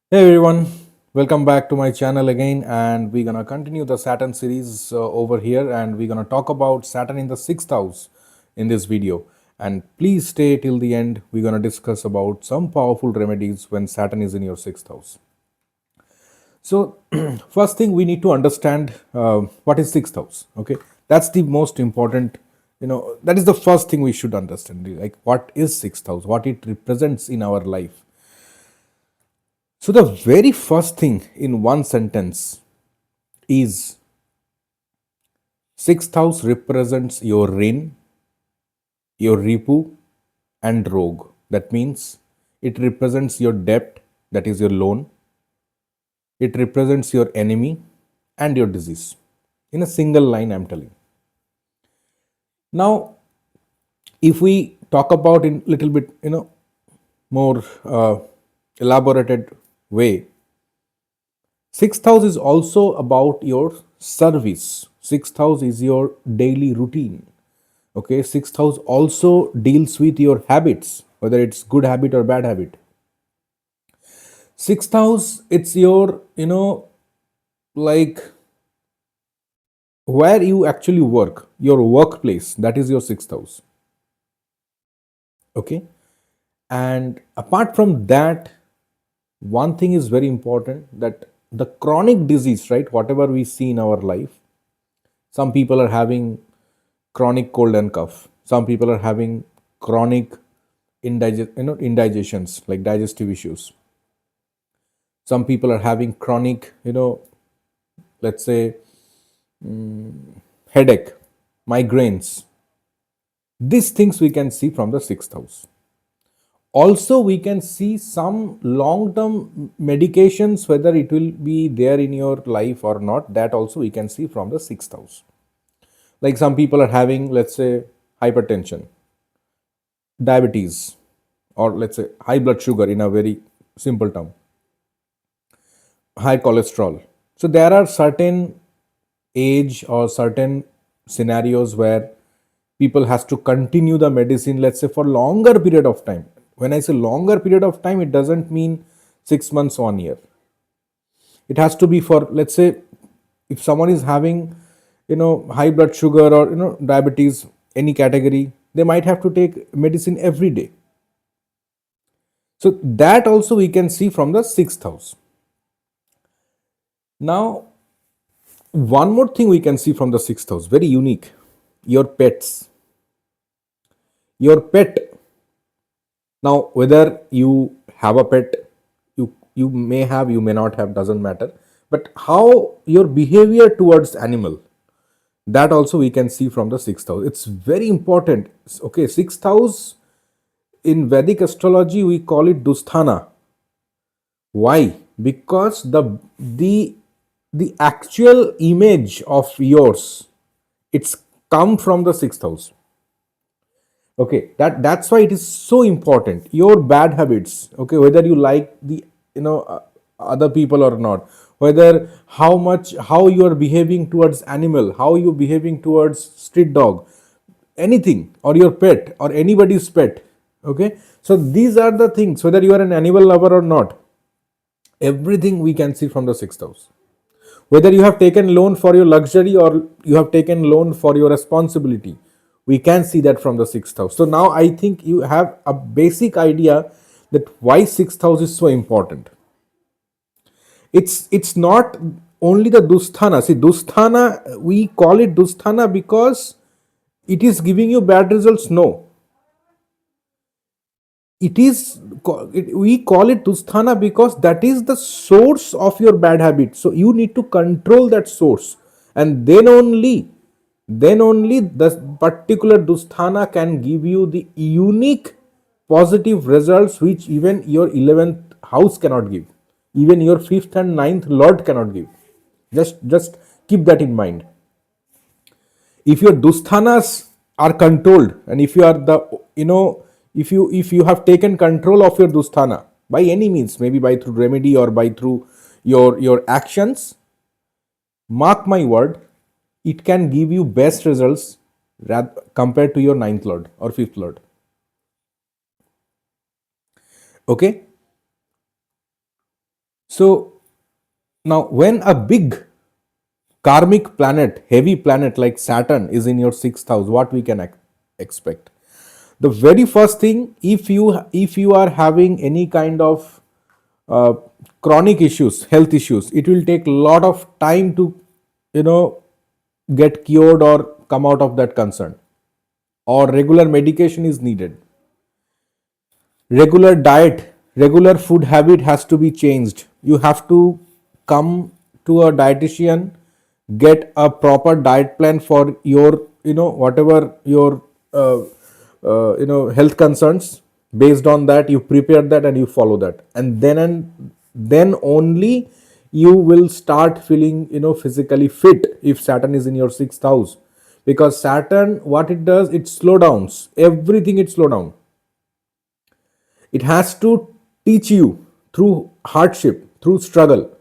Hey everyone, welcome back to my channel again, and we're gonna continue the Saturn series over here, and we're gonna talk about Saturn in the sixth house in this video. And please stay till the end. We're gonna discuss about some powerful remedies when Saturn is in your sixth house. So, first thing we need to understand what is sixth house. Okay, that's the most important. That is the first thing we should understand. Like, what is sixth house? What it represents in our life. So, the very first thing in one sentence is sixth house represents your Rin, your Ripu, and Rogue. That means it represents your debt, that is your loan, it represents your enemy and your disease. In a single line, I'm telling. Now, if we talk about in little bit, more elaborated way, sixth house is also about your service. Sixth house is your daily routine. Okay, sixth house also deals with your habits, whether it's good habit or bad habit. Sixth house, it's your, like where you actually work, your workplace, that is your sixth house. Okay, and apart from that, one thing is very important, that the chronic disease, right, whatever we see in our life, some people are having chronic cold and cough, some people are having chronic indigestions, like digestive issues, some people are having chronic, let's say, headache, migraines. These things we can see from the sixth house. Also, we can see some long term medications, whether it will be there in your life or not. That also we can see from the sixth house. Like some people are having, let's say, hypertension, diabetes, or let's say high blood sugar in a very simple term, high cholesterol. So there are certain age or certain scenarios where people has to continue the medicine, let's say, for longer period of time. When I say longer period of time, it doesn't mean 6 months, 1 year. It has to be for, let's say, if someone is having, high blood sugar or diabetes, any category, they might have to take medicine every day. So that also we can see from the sixth house. Now, one more thing we can see from the sixth house, very unique, your pets. Your pet. Now, whether you have a pet, you may have, you may not have, doesn't matter. But how your behavior towards animal, that also we can see from the sixth house. It's very important. Okay, sixth house in Vedic astrology we call it Dusthana. Why? Because the actual image of yours, it's come from the sixth house. Okay, that's why it is so important, your bad habits. Okay, whether you like the, other people or not, whether how you are behaving towards animal, how you behaving towards street dog, anything, or your pet or anybody's pet. Okay, so these are the things, whether you are an animal lover or not, everything we can see from the sixth house. Whether you have taken loan for your luxury or you have taken loan for your responsibility, we can see that from the sixth house. So now I think you have a basic idea that why sixth house is so important. It's not only the Dusthana. See, Dusthana, we call it Dusthana because it is giving you bad results. No, it is, we call it Dusthana because that is the source of your bad habit. So you need to control that source, and then only the particular Dusthana can give you the unique positive results which even your 11th house cannot give, even your 5th and ninth lord cannot give. Just keep that in mind. If your Dusthanas are controlled, and if you are the, if you have taken control of your Dusthana by any means, maybe by through remedy or by through your actions, mark my word, it can give you best results compared to your ninth lord or fifth lord. Okay, So now when a big karmic planet, heavy planet like Saturn is in your sixth house, what we can expect? The very first thing, if you are having any kind of uh, chronic issues, health issues, it will take a lot of time to, you know, get cured or come out of that concern, or regular medication is needed. Regular diet, regular food habit has to be changed. You have to come to a dietitian, get a proper diet plan for your, whatever your health concerns. Based on that, you prepare that and you follow that, and then only you will start feeling, physically fit if Saturn is in your sixth house. Because Saturn, what it does, it slow downs everything, it slow down. It has to teach you through hardship, through struggle.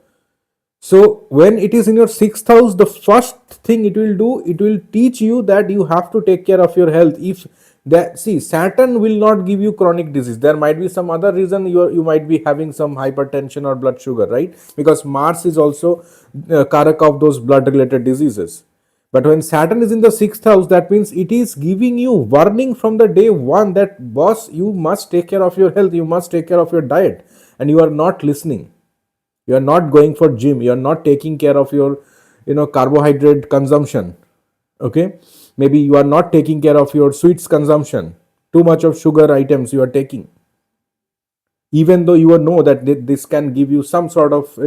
So when it is in your sixth house, the first thing it will do, it will teach you that you have to take care of your health. If that, see, Saturn will not give you chronic disease. There might be some other reason you might be having some hypertension or blood sugar, right? Because Mars is also karak of those blood related diseases. But when Saturn is in the sixth house, that means it is giving you warning from the day one that, boss, you must take care of your health, you must take care of your diet, and you are not listening. You are not going for gym, you are not taking care of your, carbohydrate consumption. Okay, maybe you are not taking care of your sweets consumption, too much of sugar items you are taking, even though you know that this can give you some sort of,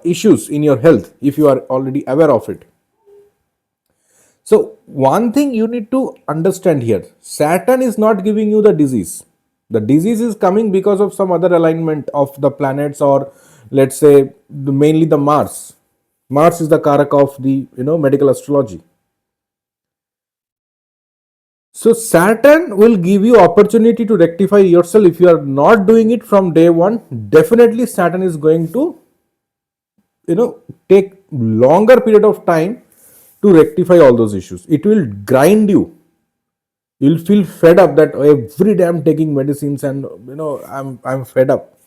issues in your health if you are already aware of it. So, one thing you need to understand here, Saturn is not giving you the disease. The disease is coming because of some other alignment of the planets, or let's say mainly the Mars. Mars is the karak of the, medical astrology. So Saturn will give you opportunity to rectify yourself. If you are not doing it from day one, definitely Saturn is going to, take longer period of time to rectify all those issues. It will grind you. You'll feel fed up that every day I'm taking medicines, and I'm fed up.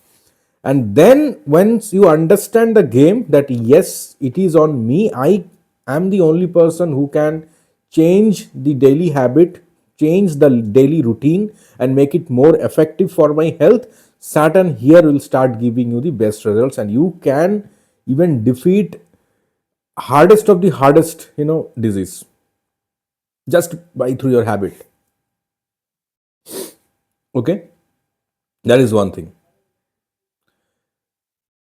And then once you understand the game, that yes, it is on me, I am the only person who can change the daily habit, change the daily routine, and make it more effective for my health, Saturn here will start giving you the best results, and you can even defeat hardest of the hardest, disease, just by through your habit. Okay, that is one thing.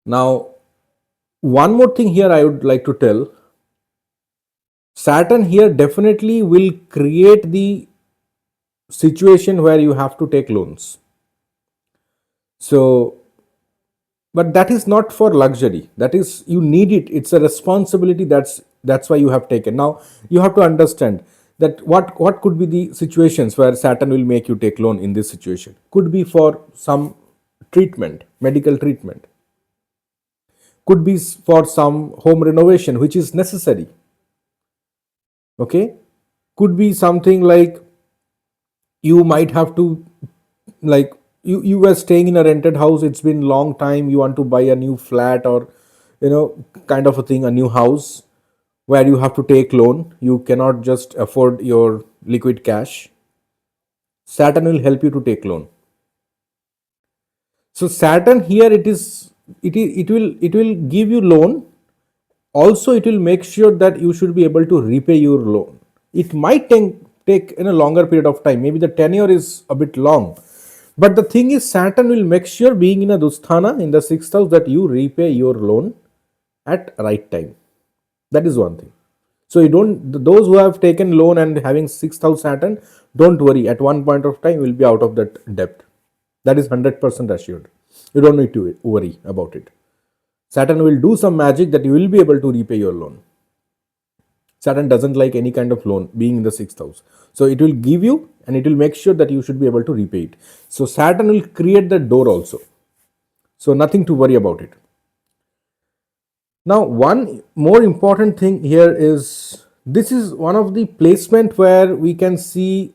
Now, one more thing here I would like to tell. Saturn here definitely will create the situation where you have to take loans. So, but that is not for luxury. That is, you need it. It's a responsibility. That's why you have taken. Now you have to understand that what could be the situations where Saturn will make you take loan in this situation. Could be for some treatment, medical treatment. Could be for some home renovation which is necessary. Okay, could be something like you might have to, like, you were staying in a rented house, it's been long time, you want to buy a new flat, or kind of a thing, a new house, where you have to take loan, you cannot just afford your liquid cash. Saturn will help you to take loan. So Saturn here, it will give you loan. Also, it will make sure that you should be able to repay your loan. It might take in a longer period of time. Maybe the tenure is a bit long. But the thing is, Saturn will make sure, being in a Dusthana in the sixth house, that you repay your loan at right time. That is one thing. So you don't, those who have taken loan and having sixth house Saturn, don't worry. At one point of time, you will be out of that debt. That is 100% assured. You don't need to worry about it. Saturn will do some magic that you will be able to repay your loan. Saturn doesn't like any kind of loan being in the sixth house. So it will give you, and it will make sure that you should be able to repay it. So Saturn will create the door also. So nothing to worry about it. Now, one more important thing here is, this is one of the placement where we can see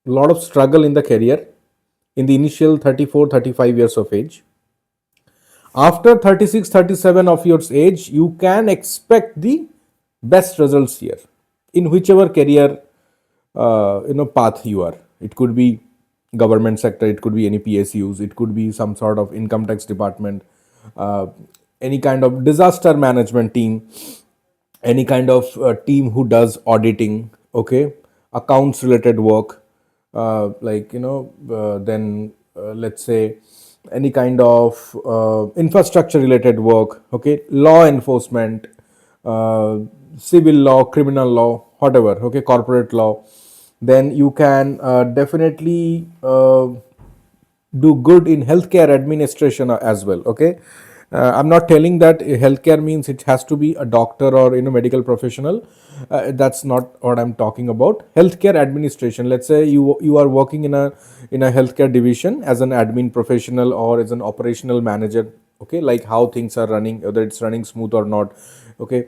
a lot of struggle in the career in the initial 34, 35 years of age. After 36, 37 of your age, you can expect the best results here in whichever career path you are. It could be government sector, it could be any PSUs, it could be some sort of income tax department, uh, any kind of disaster management team, any kind of team who does auditing, okay, accounts related work, then let's say any kind of infrastructure related work, okay, law enforcement, uh, civil law, criminal law, whatever, okay, corporate law, then you can definitely do good in healthcare administration as well, okay. I'm not telling that healthcare means it has to be a doctor or medical professional. That's not what I'm talking about. Healthcare administration, let's say you are working in a healthcare division as an admin professional or as an operational manager, okay, like how things are running, whether it's running smooth or not, okay,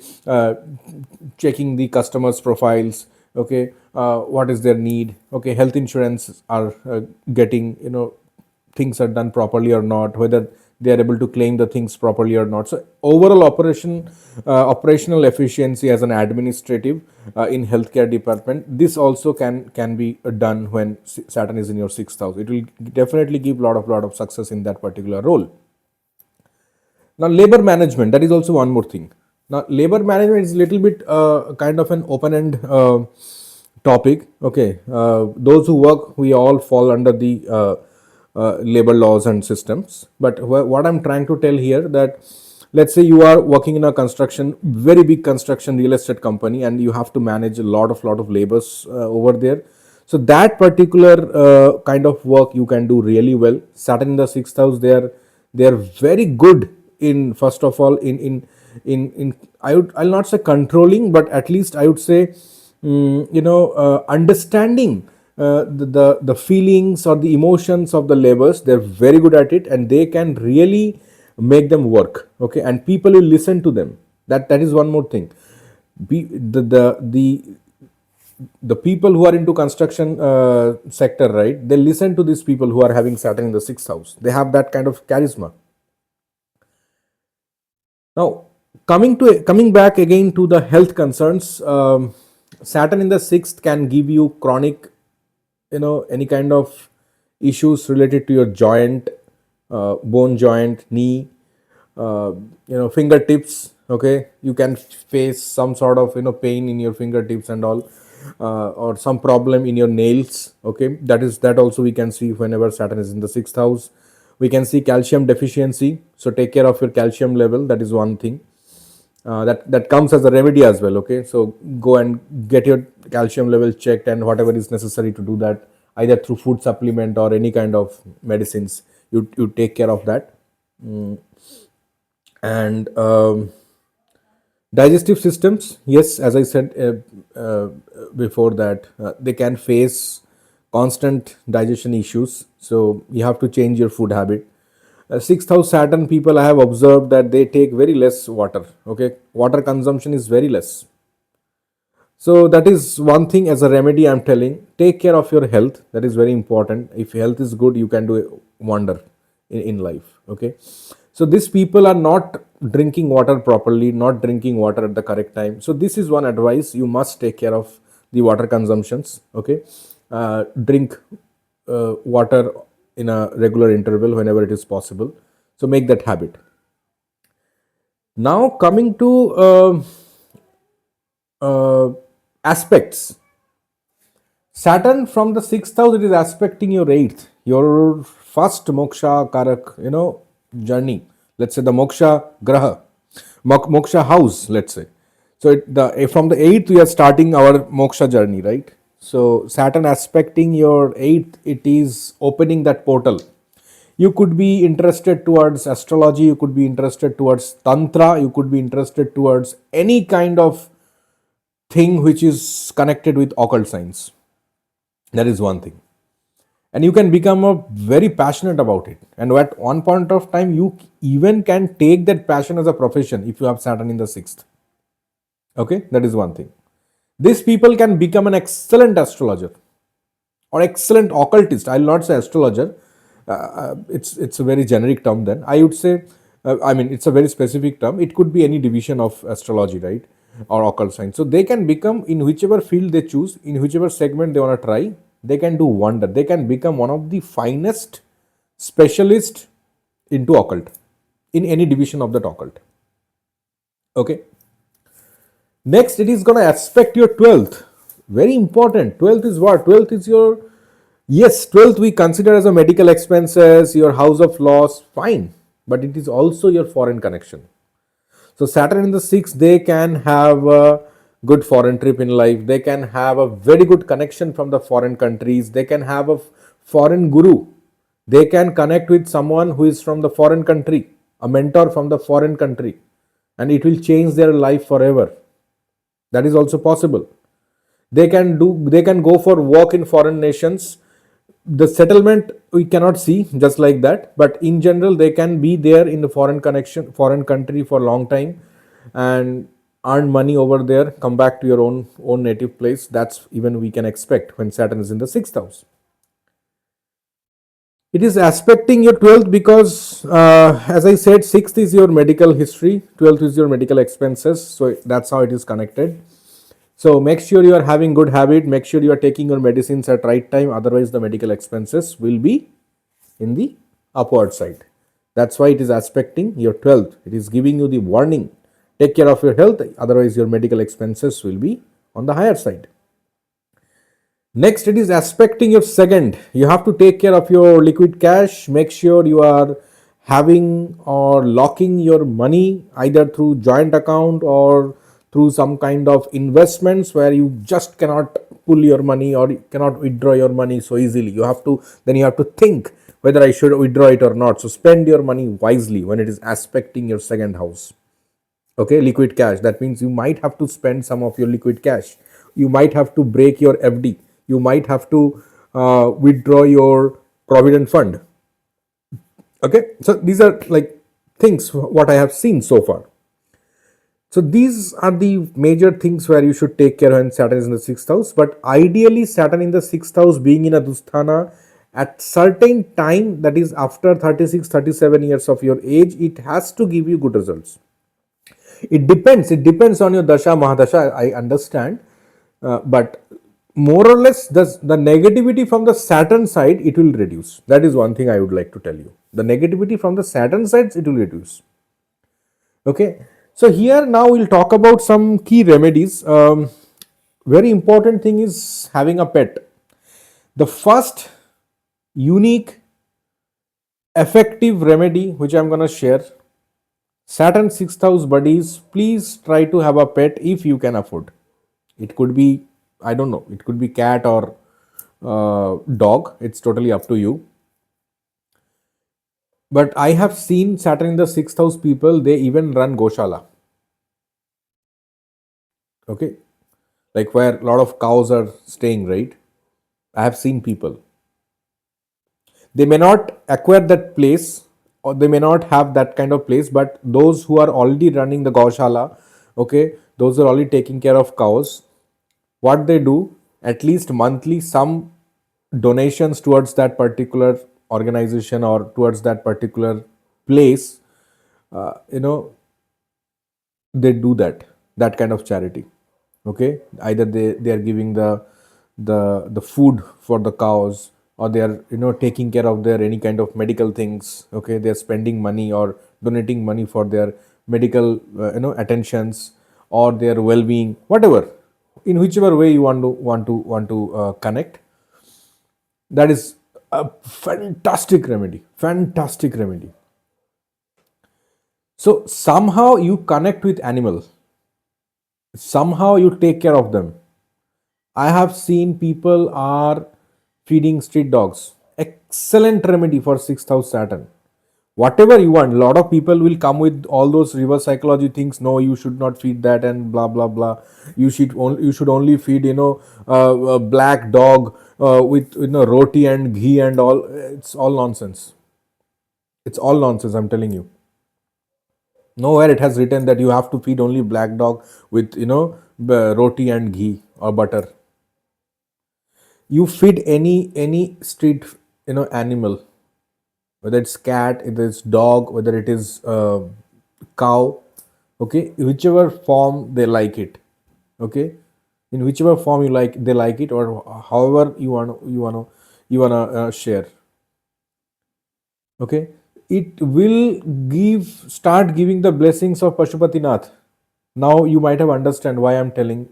checking the customers profiles, okay, what is their need, okay, health insurance are getting, things are done properly or not, whether they are able to claim the things properly or not. So overall operational efficiency as an administrative in healthcare department, this also can be done when Saturn is in your sixth house. It will definitely give lot of success in that particular role. Now labor management, that is also one more thing. Now labor management is a little bit kind of an open end topic, okay. Those who work, we all fall under the labor laws and systems, but what I'm trying to tell here, that let's say you are working in a construction, very big construction real estate company, and you have to manage a lot of labors over there. So that particular kind of work you can do really well. Saturn in the sixth house, they are very good in, first of all, in I'll not say controlling, but at least I would say understanding the feelings or the emotions of the laborers. They're very good at it, and they can really make them work, okay, and people will listen to them. That is one more thing. The people who are into construction sector, right, they listen to these people who are having Saturn in the sixth house. They have that kind of charisma. Now, coming back again to the health concerns, Saturn in the sixth can give you chronic, any kind of issues related to your joint, bone joint, knee, fingertips. Okay, you can face some sort of pain in your fingertips and all, or some problem in your nails. Okay, that also we can see whenever Saturn is in the sixth house. We can see calcium deficiency, so take care of your calcium level. That is one thing. That comes as a remedy as well, okay. So go and get your calcium level checked, and whatever is necessary to do that, either through food supplement or any kind of medicines, you take care of that. And digestive systems, yes, as I said before, that they can face constant digestion issues, so you have to change your food habit. Sixth house Saturn people, I have observed that they take very less water, okay. Water consumption is very less. So that is one thing as a remedy I'm telling. Take care of your health. That is very important. If health is good, you can do a wonder in life, okay. So these people are not drinking water properly, not drinking water at the correct time. So this is one advice: you must take care of the water consumptions, okay. Drink water in a regular interval whenever it is possible. So make that habit. Now coming to aspects. Saturn from the sixth house, it is aspecting your eighth, your first moksha karak, journey. Let's say the moksha graha, moksha house, let's say. So from the eighth, we are starting our moksha journey, right? So Saturn aspecting your eighth, it is opening that portal. You could be interested towards astrology, you could be interested towards tantra, you could be interested towards any kind of thing which is connected with occult science. That is one thing. And you can become very passionate about it. And at one point of time, you even can take that passion as a profession if you have Saturn in the sixth. Okay, that is one thing. These people can become an excellent astrologer or excellent occultist. I will not say astrologer. It's a very generic term then. I would say I mean, it's a very specific term. It could be any division of astrology, right? Or occult science. So they can become, in whichever field they choose, in whichever segment they want to try, they can do wonder. They can become one of the finest specialists into occult in any division of that occult. Okay. Next, it is going to aspect your 12th. Very important. 12th is what? 12th is your, yes, 12th we consider as a medical expenses, your house of loss, fine. But it is also your foreign connection. So Saturn in the 6th, they can have a good foreign trip in life. They can have a very good connection from the foreign countries. They can have a foreign guru. They can connect with someone who is from the foreign country, a mentor from the foreign country, and it will change their life forever. That is also possible. They can go for work in foreign nations. The settlement we cannot see just like that, but in general they can be there in the foreign country for a long time and earn money over there, come back to your own native place. That's even we can expect when Saturn is in the 6th house. It is aspecting your 12th because, as I said, 6th is your medical history, 12th is your medical expenses. So that's how it is connected. So make sure you are having good habit. Make sure you are taking your medicines at right time. Otherwise, the medical expenses will be in the upward side. That's why it is aspecting your 12th. It is giving you the warning. Take care of your health. Otherwise, your medical expenses will be on the higher side. Next, it is aspecting your 2nd. You have to take care of your liquid cash. Make sure you are having or locking your money either through joint account or through some kind of investments where you just cannot pull your money or you cannot withdraw your money so easily. You have to think whether I should withdraw it or not. So spend your money wisely when it is aspecting your 2nd house. Okay, liquid cash. That means you might have to spend some of your liquid cash. You might have to break your FD. You might have to withdraw your provident fund. Okay, so these are like things what I have seen so far. So these are the major things where you should take care when Saturn is in the 6th house. But ideally, Saturn in the 6th house being in a Dusthana at certain time, that is after 36, 37 years of your age, it has to give you good results. It depends on your Dasha, Mahadasha, I understand. But more or less, the negativity from the Saturn side, it will reduce. That is one thing I would like to tell you. The negativity from the Saturn sides, it will reduce. Okay. So here now we'll talk about some key remedies. Very important thing is having a pet. The first unique effective remedy which I'm going to share, Saturn 6th house buddies, please try to have a pet if you can afford. It could be, I don't know, it could be cat or dog. It's totally up to you. But I have seen Saturn in the 6th house people, they even run Goshala. Okay. Like where a lot of cows are staying, right? I have seen people. They may not acquire that place or they may not have that kind of place, but those who are already running the Gaushala, okay, those are already taking care of cows, what they do, at least monthly, some donations towards that particular organization or towards that particular place, you know, they do that kind of charity. Okay, either they are giving the food for the cows or they are taking care of their any kind of medical things. Okay, they are spending money or donating money for their medical attentions or their well-being, whatever, in whichever way you want to connect. That is a fantastic remedy. So somehow you connect with animal, somehow you take care of them. I have seen people are feeding street dogs. Excellent remedy for 6th house Saturn. Whatever you want, a lot of people will come with all those reverse psychology things. No, you should not feed that and blah blah blah. You should only feed a black dog with roti and ghee and all. It's all nonsense. It's all nonsense. I'm telling you. Nowhere it has written that you have to feed only black dog with roti and ghee or butter. You feed any street animal, whether it's cat, whether it's dog, whether it is cow, okay, whichever form they like it, okay, in whichever form you like, they like it, or however you wanna share, okay, it will start giving the blessings of Pashupatinath. Now you might have understand why I'm telling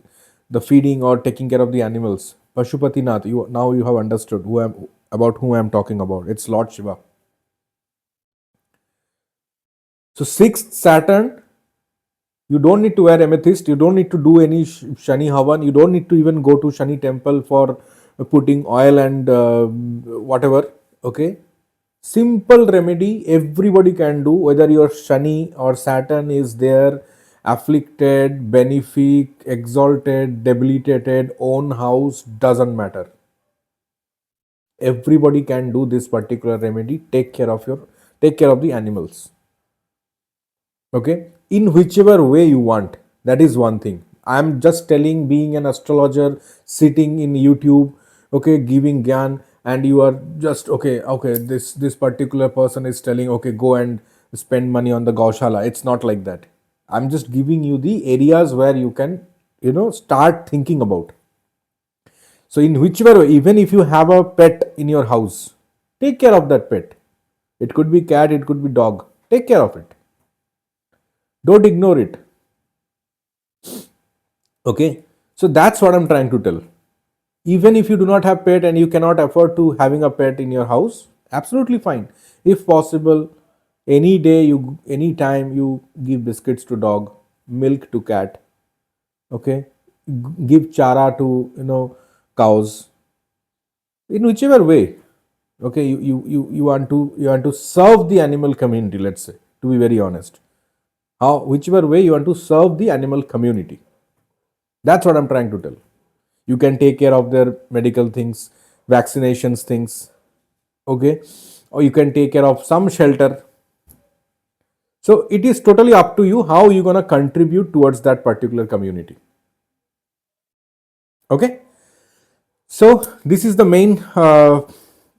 the feeding or taking care of the animals. Pashupatinath, you have understood who I'm talking about. It's Lord Shiva. So sixth Saturn, you don't need to wear amethyst, you don't need to do any Shani Havan, you don't need to even go to Shani temple for putting oil and whatever, okay. Simple remedy everybody can do, whether your Shani or Saturn is there, afflicted, benefic, exalted, debilitated, own house, doesn't matter. Everybody can do this particular remedy. Take care of the animals. Okay, in whichever way you want. That is one thing. I'm just telling, being an astrologer, sitting in YouTube, okay, giving gyan, and you are just okay, this particular person is telling, okay, go and spend money on the gaushala. It's not like that. I'm just giving you the areas where you can start thinking about. So in whichever way, even if you have a pet in your house, take care of that pet. It could be cat, it could be dog. Take care of it. Don't ignore it. Okay, so that's what I'm trying to tell. Even if you do not have pet and you cannot afford to having a pet in your house, absolutely fine. If possible, any time you give biscuits to dog, milk to cat, okay, give chara to cows, in whichever way, okay, you want to serve the animal community, let's say, to be very honest, whichever way you want to serve the animal community. That's what I'm trying to tell. You can take care of their medical things, vaccinations things, okay, or you can take care of some shelter. So it is totally up to you how you're going to contribute towards that particular community. Okay, so this is the main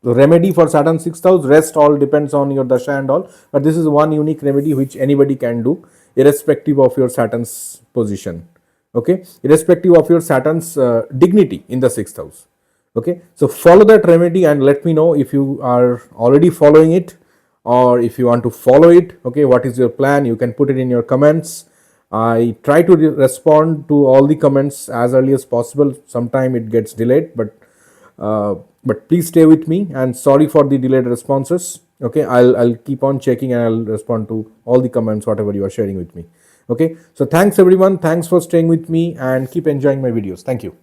remedy for Saturn 6th house. Rest all depends on your dasha and all, but this is one unique remedy which anybody can do, irrespective of your Saturn's position, okay, irrespective of your Saturn's dignity in the 6th house. Okay, so follow that remedy and let me know if you are already following it, or if you want to follow it. Okay, what is your plan? You can put it in your comments. I try to respond to all the comments as early as possible. Sometime it gets delayed, but please stay with me, and sorry for the delayed responses. Okay, I'll keep on checking and I'll respond to all the comments, whatever you are sharing with me. Okay, so thanks everyone, thanks for staying with me, and keep enjoying my videos. Thank you.